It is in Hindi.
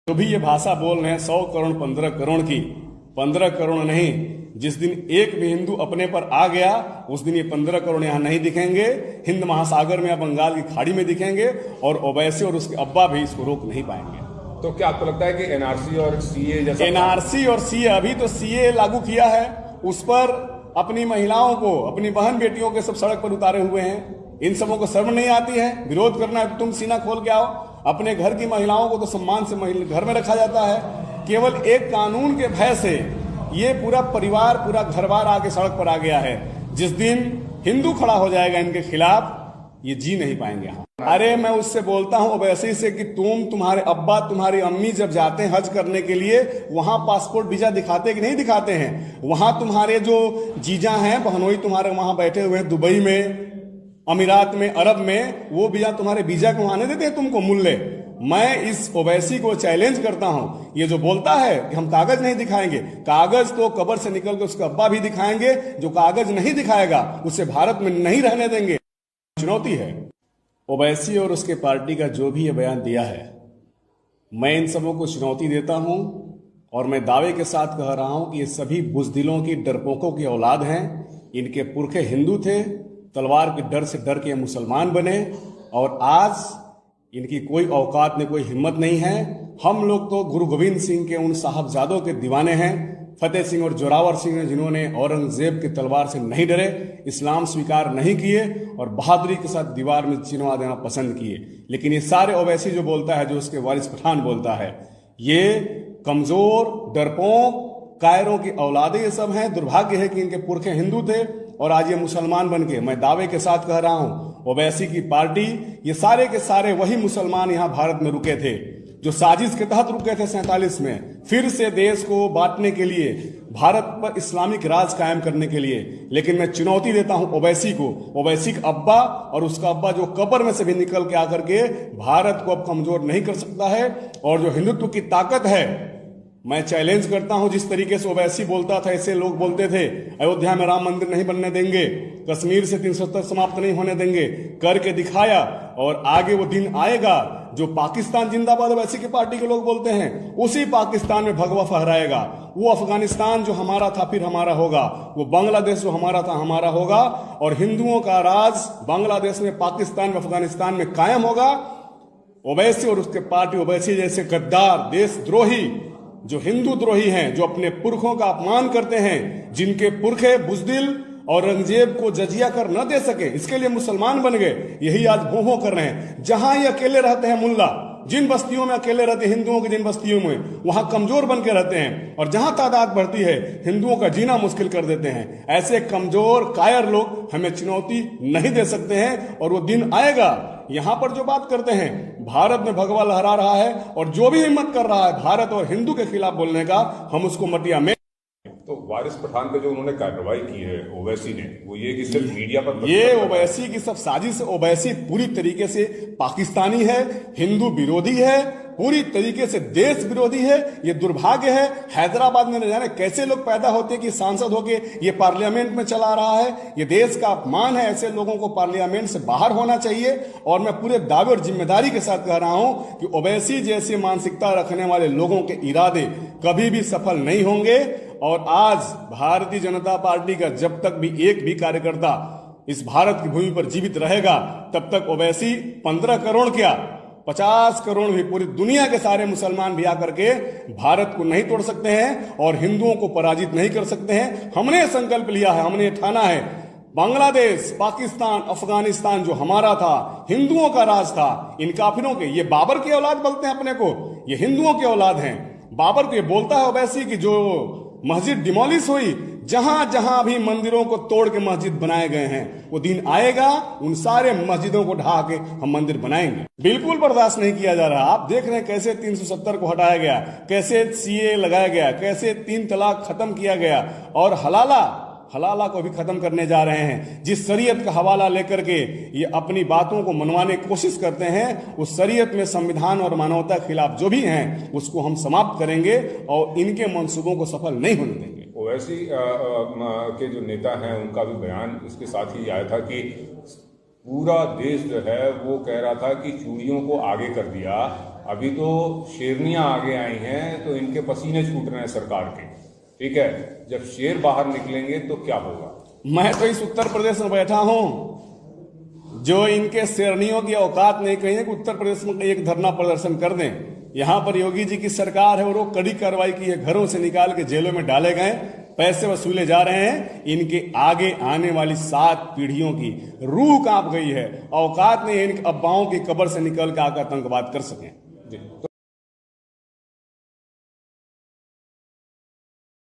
जो भी ये भाषा बोल रहे हैं 100 करोड़ 15 करोड़ की, 15 करोड़ नहीं, जिस दिन एक भी हिंदू अपने पर आ गया उस दिन ये 15 करोड़ यहाँ नहीं दिखेंगे, हिंद महासागर में या बंगाल की खाड़ी में दिखेंगे, और ओवैसी और उसके अब्बा भी इसको रोक नहीं पाएंगे। तो क्या आपको लगता है कि एनआरसी और सीए जैसा? एनआरसी और सीए, अभी तो सीए लागू किया है, उस पर अपनी महिलाओं को, अपनी बहन बेटियों के सब सड़क पर उतारे हुए हैं। इन सबों को शर्म नहीं आती है? विरोध करना है तुम सीना खोल के आओ। अपने घर की महिलाओं को तो सम्मान से घर में रखा जाता है। केवल एक कानून के भय से ये पूरा परिवार, पूरा घरबार आके सड़क पर आ गया है। जिस दिन हिंदू खड़ा हो जाएगा इनके खिलाफ, ये जी नहीं पाएंगे यहाँ। अरे मैं उससे बोलता हूं ओवैसी से कि तुम्हारे अब्बा, तुम्हारी अम्मी जब जाते हैं हज करने के लिए, वहां पासपोर्ट वीजा दिखाते कि नहीं दिखाते हैं? वहां तुम्हारे जो जीजा हैं, बहनोई तुम्हारे वहां बैठे हुए हैं दुबई में, अमीरात में, अरब में, वो वीजा तुम्हारे वीजा को आने देते हैं तुमको मुल्ले। मैं इस ओवैसी को चैलेंज करता हूं, ये जो बोलता है कि हम कागज नहीं दिखाएंगे, कागज तो कब्र से निकल के उसका अब्बा भी दिखाएंगे। जो कागज नहीं दिखाएगा उसे भारत में नहीं रहने देंगे। चुनौती है ओवैसी और उसके पार्टी का जो भी ये बयान दिया है, मैं इन सबों को चुनौती देता हूं और मैं दावे के साथ कह रहा हूं कि ये सभी बुजदिलों की, डरपोकों की औलाद हैं। इनके पुरखे हिंदू थे, तलवार के डर से डर के मुसलमान बने, और आज इनकी कोई औकात नहीं, कोई हिम्मत नहीं है। हम लोग तो गुरु गोविंद सिंह के उन साहबजादों के दीवाने हैं, फतेह सिंह और जोरावर सिंह, जिन्होंने औरंगजेब की तलवार से नहीं डरे, इस्लाम स्वीकार नहीं किए और बहादुरी के साथ दीवार में चिनवा देना पसंद किए। लेकिन ये सारे ओवैसी जो बोलता है, जो उसके वारिस पठान बोलता है, ये कमजोर, डरपोक, कायरों की औलादे ये सब हैं। दुर्भाग्य है कि इनके पुरखे हिंदू थे और आज ये मुसलमान बन के, मैं दावे के साथ कह रहा हूं, ओवैसी की पार्टी, ये सारे के सारे वही मुसलमान यहां भारत में रुके थे जो साजिश के तहत रुके थे 47 में, फिर से देश को बांटने के लिए, भारत पर इस्लामिक राज कायम करने के लिए। लेकिन मैं चुनौती देता हूं ओवैसी को, ओवैसी का अब्बा और उसका अब्बा जो कब्र में से भी निकल के आकर के भारत को अब कमजोर नहीं कर सकता है। और जो हिंदुत्व की ताकत है, मैं चैलेंज करता हूं, जिस तरीके से ओवैसी बोलता था ऐसे लोग बोलते थे, अयोध्या में राम मंदिर नहीं बनने देंगे, कश्मीर से 370 समाप्त नहीं होने देंगे, करके दिखाया। और आगे वो दिन आएगा जो पाकिस्तान जिंदाबाद ओवैसी की पार्टी के लोग बोलते हैं, उसी पाकिस्तान में भगवा फहराएगा। वो अफगानिस्तान जो हमारा था फिर हमारा होगा, वो बांग्लादेश जो हमारा था हमारा होगा, और हिंदुओं का राज बांग्लादेश में, पाकिस्तान में, अफगानिस्तान में कायम होगा। ओवैसी और उसके पार्टी, ओवैसी जैसे गद्दार, देशद्रोही, जो हिंदू द्रोही हैं, जो अपने पुरखों का अपमान करते हैं, जिनके पुरखे बुजदिल औरंगजेब को जजिया कर न दे सके, इसके लिए मुसलमान बन गए, यही आज भों कर रहे हैं। जहां ये अकेले रहते हैं मुल्ला, जिन बस्तियों में अकेले रहते हैं हिंदुओं की, जिन बस्तियों में, वहां कमजोर बन के रहते हैं, और जहां तादाद बढ़ती है हिंदुओं का जीना मुश्किल कर देते हैं। ऐसे कमजोर कायर लोग हमें चुनौती नहीं दे सकते हैं। और वो दिन आएगा, यहां पर जो बात करते हैं, भारत में भगवा लहरा रहा है, और जो भी हिम्मत कर रहा है भारत और हिंदू के खिलाफ बोलने का, हम उसको मटिया में। तो वारिस पठान पे जो उन्होंने कार्रवाई की है ओवैसी ने, वो ये कि सिर्फ मीडिया पर, ये ओवैसी की सब साजिश। ओवैसी पूरी तरीके से पाकिस्तानी है, हिंदू विरोधी है, पूरी तरीके से देश विरोधी है। ये दुर्भाग्य है, हैदराबाद में न जाने कैसे लोग पैदा होते कि सांसद होके ये पार्लियामेंट में चला रहा है। ये देश का अपमान है, ऐसे लोगों को पार्लियामेंट से बाहर होना चाहिए। और मैं पूरे दावे और जिम्मेदारी के साथ कह रहा हूं कि ओवैसी जैसी मानसिकता रखने वाले लोगों के इरादे कभी भी सफल नहीं होंगे। और आज भारतीय जनता पार्टी का जब तक भी एक भी कार्यकर्ता इस भारत की भूमि पर जीवित रहेगा, तब तक ओवैसी 15 करोड़ क्या, 50 करोड़ भी, पूरी दुनिया के सारे मुसलमान भी आकर के भारत को नहीं तोड़ सकते हैं और हिंदुओं को पराजित नहीं कर सकते हैं। हमने संकल्प लिया है, हमने ठाना है, बांग्लादेश, पाकिस्तान, अफगानिस्तान जो हमारा था, हिंदुओं का राज था, इन काफिरों के, ये बाबर की औलाद बोलते हैं अपने को, ये हिंदुओं की औलाद हैं। बाबर को ये बोलता है ओवैसी की जो मस्जिद डिमोलिश हुई, जहां जहां भी मंदिरों को तोड़ के मस्जिद बनाए गए हैं, वो दिन आएगा उन सारे मस्जिदों को ढहा के हम मंदिर बनाएंगे। बिल्कुल बर्दाश्त नहीं किया जा रहा। आप देख रहे हैं कैसे 370 को हटाया गया, कैसे सीए लगाया गया, कैसे 3 तलाक खत्म किया गया, और हलाला को भी खत्म करने जा रहे हैं। जिस शरीयत का हवाला लेकर के ये अपनी बातों को मनवाने की कोशिश करते हैं, उस शरीयत में संविधान और मानवता के खिलाफ जो भी हैं उसको हम समाप्त करेंगे और इनके मंसूबों को सफल नहीं होने देंगे। ओवैसी के जो नेता हैं उनका भी बयान इसके साथ ही आया था कि पूरा देश जो है वो कह रहा था कि चूड़ियों को आगे कर दिया, अभी तो शेरनियां आगे आई हैं तो इनके पसीने छूट रहे हैं सरकार के, ठीक है। जब शेर बाहर निकलेंगे तो क्या होगा? मैं तो इस उत्तर प्रदेश में बैठा हूं, जो इनके शेरनियों की औकात नहीं कही है कि उत्तर प्रदेश में एक धरना प्रदर्शन कर दें। यहां पर योगी जी की सरकार है और वो कड़ी कार्रवाई की है, घरों से निकाल के जेलों में डाले गए, पैसे वसूले जा रहे हैं। इनके आगे आने वाली 7 पीढ़ियों की रूह कांप गई है। औकात नहीं है इन अब्बाओं की कब्र से निकल के आकर आतंकवाद कर सकें। जी। तो